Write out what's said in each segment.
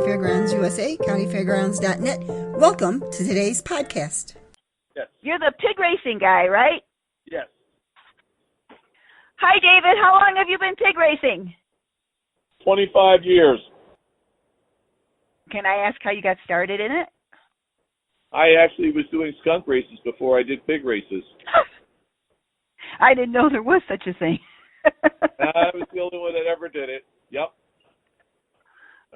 County Fairgrounds USA, countyfairgrounds.net. Welcome to today's podcast. Yes. You're the pig racing guy, right? Yes. Hi, David. How long have you been pig racing? 25 years. Can I ask how you got started in it? I actually was doing skunk races before I did pig races. I didn't know there was such a thing. I was the only one that ever did it. Yep.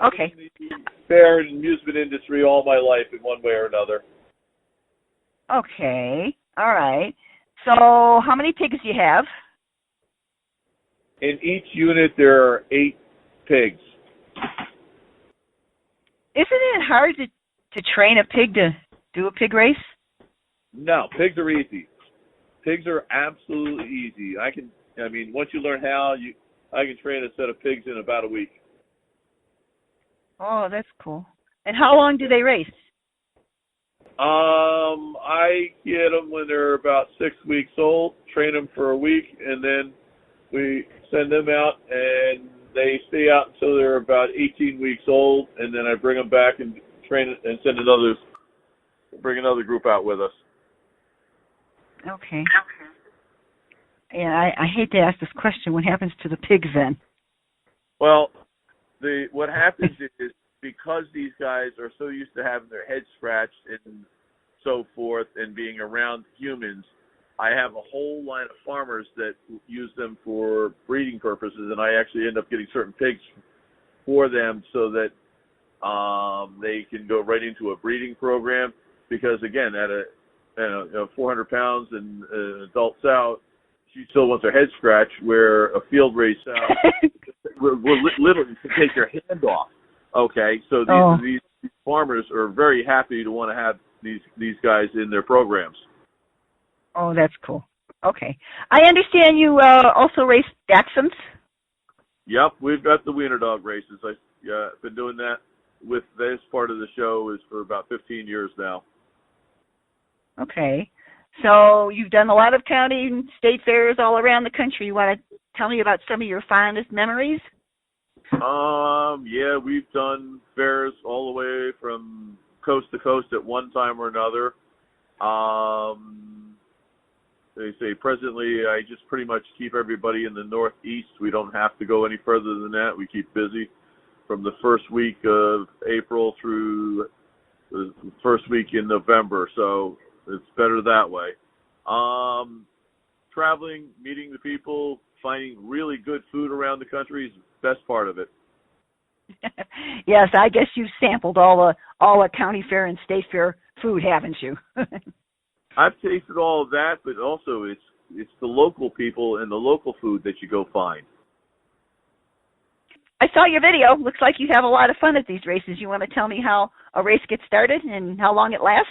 Okay. I've been in the fair and amusement industry all my life in one way or another. Okay. All right. So how many pigs do you have? In each unit, there are 8 pigs. Isn't it hard to train a pig to do a pig race? No, pigs are easy. Pigs are absolutely easy. Once you learn how, I can train a set of pigs in about a week. Oh, that's cool. And how long do they race? I get them when they're about 6 weeks old, train them for a week, and then we send them out, and they stay out until they're about 18 weeks old, and then I bring them back and train and bring another group out with us. Okay. And I hate to ask this question. What happens to the pigs then? Well, what happens is because these guys are so used to having their heads scratched and so forth and being around humans, I have a whole line of farmers that use them for breeding purposes, and I actually end up getting certain pigs for them so that they can go right into a breeding program. Because again, at 400 pounds and an adult sow, she still wants her head scratched. Where a field race sow, we're literally to take your hand off. Okay, so these farmers are very happy to want to have these guys in their programs. Oh, that's cool. Okay. I understand you also race daschunds? Yep, we've got the wiener dog races. I've been doing that with this part of the show is for about 15 years now. Okay. So you've done a lot of county and state fairs all around the country. You want to tell me about some of your fondest memories? Yeah, we've done fairs all the way from coast to coast at one time or another. They say presently I just pretty much keep everybody in the Northeast. We don't have to go any further than that. We keep busy from the first week of April through the first week in November. So it's better that way. Traveling, meeting the people, finding really good food around the country is the best part of it. Yes, I guess you've sampled all the county fair and state fair food, haven't you? I've tasted all of that, but also it's the local people and the local food that you go find. I saw your video. Looks like you have a lot of fun at these races. You want to tell me how a race gets started and how long it lasts?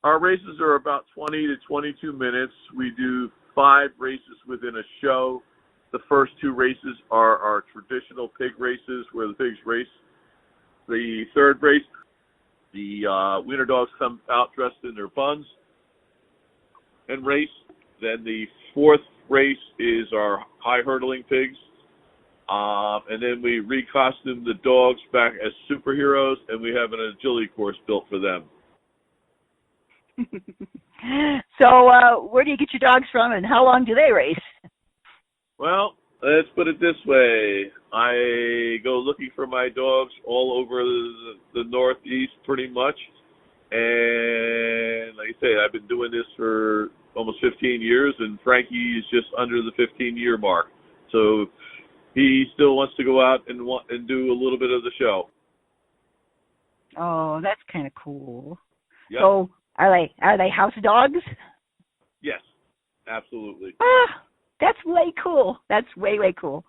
Our races are about 20 to 22 minutes. We do 5 races within a show. The first 2 races are our traditional pig races where the pigs race. The third race, the wiener dogs come out dressed in their buns and race. Then the 4th race is our high hurdling pigs. And then we recostume the dogs back as superheroes, and we have an agility course built for them. So where do you get your dogs from, and how long do they race? Well, let's put it this way. I go looking for my dogs all over the Northeast pretty much. And like I say, I've been doing this for almost 15 years, and Frankie is just under the 15-year mark. So he still wants to go out and do a little bit of the show. Oh, that's kind of cool. Yep. So are they house dogs? Yes, absolutely. That's way cool. That's way, way cool.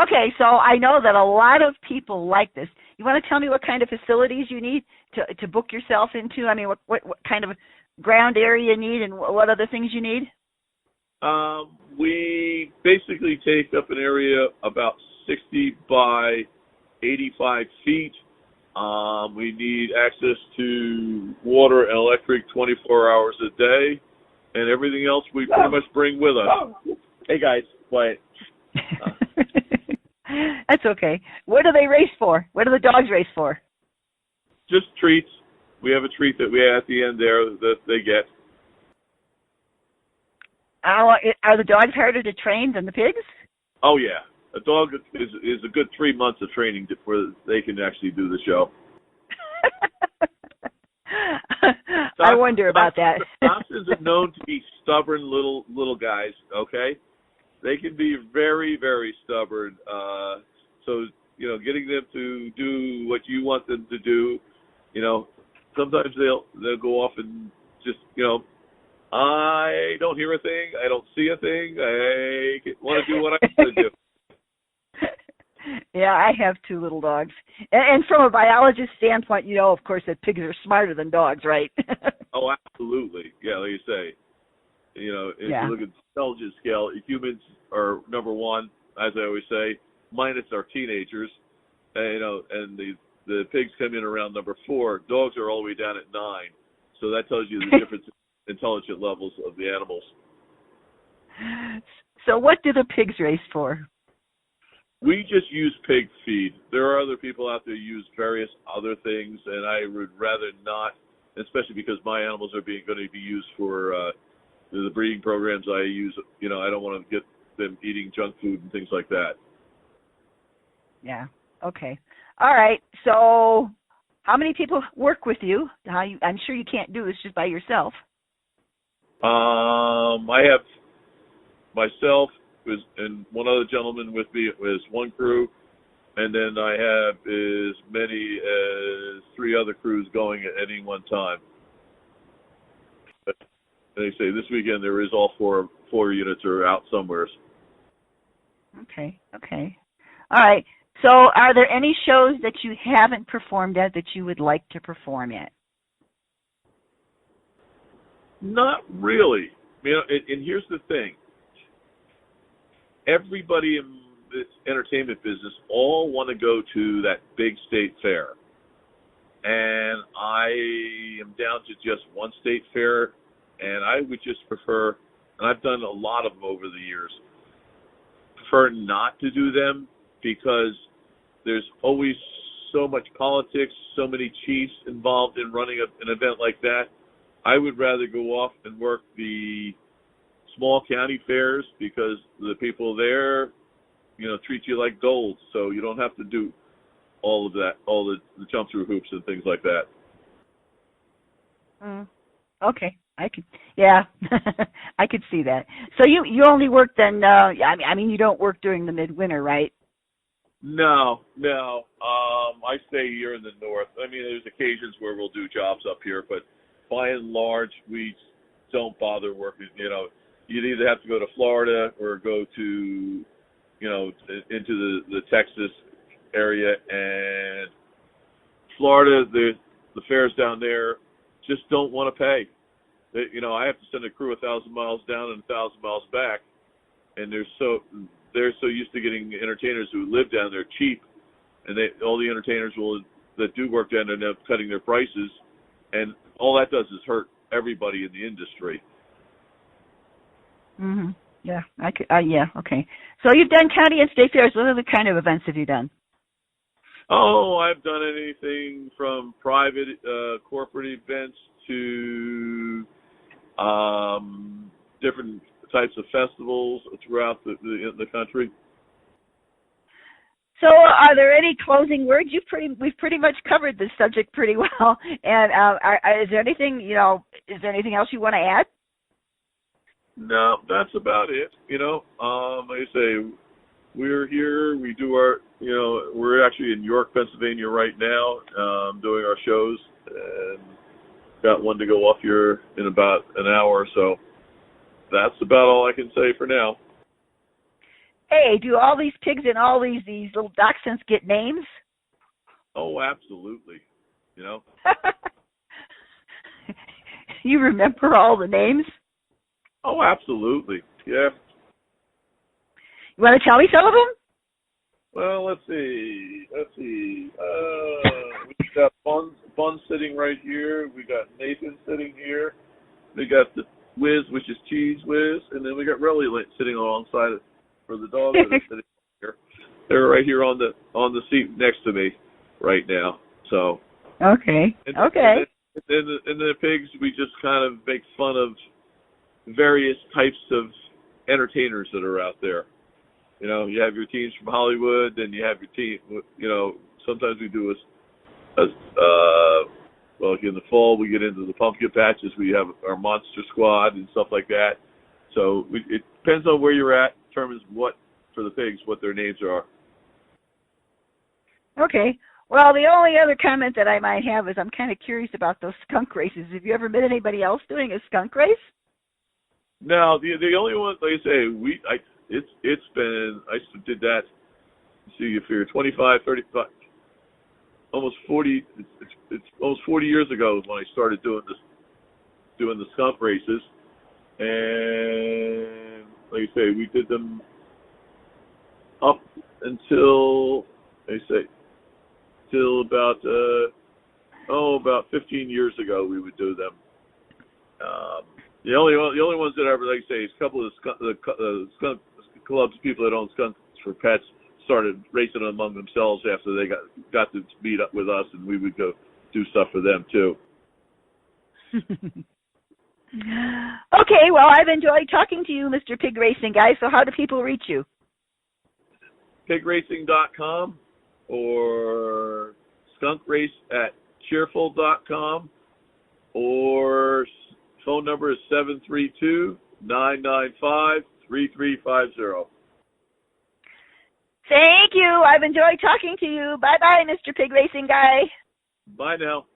Okay, so I know that a lot of people like this. You want to tell me what kind of facilities you need to book yourself into? I mean, what kind of ground area you need and what other things you need? We basically take up an area about 60 by 85 feet. We need access to water and electric 24 hours a day, and everything else we pretty much bring with us. Hey, guys, quiet. That's okay. What do they race for? What do the dogs race for? Just treats. We have a treat that we have at the end there that they get. Are the dogs harder to train than the pigs? Oh yeah, a dog is a good 3 months of training before they can actually do the show. I wonder about that. Dachshunds are known to be stubborn little guys. Okay, they can be very, very stubborn. So getting them to do what you want them to do, sometimes they'll go off and just I don't hear a thing, I don't see a thing, I want to do what I want to do. Yeah, I have 2 little dogs. And from a biologist standpoint, of course, that pigs are smarter than dogs, right? Oh, absolutely. Yeah, like you say. If you look at the intelligence scale, humans are number 1, as I always say, minus our teenagers. And the pigs come in around number 4. Dogs are all the way down at 9. So that tells you the difference in intelligent levels of the animals. So what do the pigs race for? We just use pig feed. There are other people out there who use various other things, and I would rather not, especially because my animals are going to be used for the breeding programs I use. I don't want to get them eating junk food and things like that. Yeah. Okay. All right. So how many people work with you? I'm sure you can't do this just by yourself. I have myself and one other gentleman with me. It was 1 crew, and then I have as many as 3 other crews going at any one time. But they say this weekend there is all four units are out somewhere. Okay. All right. So are there any shows that you haven't performed at that you would like to perform at? Not really. And here's the thing. Everybody in this entertainment business all want to go to that big state fair. And I am down to just one state fair, and I would just prefer, and I've done a lot of them over the years, prefer not to do them because there's always so much politics, so many chiefs involved in running an event like that. I would rather go off and work the small county fairs because the people there, treat you like gold. So you don't have to do all of that, all the jump through hoops and things like that. Okay, I could see that. So you only work then? You don't work during the midwinter, right? No. I stay here in the north. There's occasions where we'll do jobs up here, but by and large, we don't bother working. You'd either have to go to Florida or go to, into the Texas area. And Florida, the fairs down there just don't want to pay. I have to send a crew 1,000 miles down and 1,000 miles back, and they're so used to getting entertainers who live down there cheap, and all the entertainers that do work down there end up cutting their prices, and all that does is hurt everybody in the industry. Mm-hmm. Yeah, okay. So you've done county and state fairs. What other kind of events have you done? Oh, I've done anything from private corporate events to different types of festivals throughout the country. So are there any closing words? We've pretty much covered this subject pretty well. And is there anything else you want to add? No, that's about it. Like I say, we're here. We do we're actually in York, Pennsylvania right now, doing our shows, and got one to go off here in about an hour or so. That's about all I can say for now. Hey, do all these pigs and all these little dachshunds get names? Oh, absolutely. You remember all the names? Oh, absolutely. Yeah. You want to tell me some of them? Well, let's see. We got Bun sitting right here. We got Nathan sitting here. We got the Whiz, which is Cheese Whiz, and then we got Relly sitting alongside it for the dogs that are sitting here. They're right here on the seat next to me right now. So. Okay. Okay. And the pigs, we just kind of make fun of various types of entertainers that are out there. You know, you have your teams from Hollywood, then you have your team. You know, sometimes we do well, in the fall we get into the pumpkin patches. We have our monster squad and stuff like that. So it depends on where you're at, determines what for the pigs what their names are. Okay. Well, the only other comment that I might have is I'm kind of curious about those skunk races. Have you ever met anybody else doing a skunk race? No, the only one, like I say, it's been, I did that, see if you're 25, 35, almost 40, it's almost 40 years ago when I started doing the skunk races. And like I say, we did them up until, like I say, till about 15 years ago we would do them. The only ones that ever, like I say, is a couple of the skunk clubs, people that own skunks for pets, started racing among themselves after they got to meet up with us, and we would go do stuff for them too. Okay, well, I've enjoyed talking to you, Mr. Pig Racing Guy. So how do people reach you? Pigracing.com or skunkrace@cheerful.com, or phone number is 732-995-3350. Thank you. I've enjoyed talking to you. Bye-bye, Mr. Pig Racing Guy. Bye now.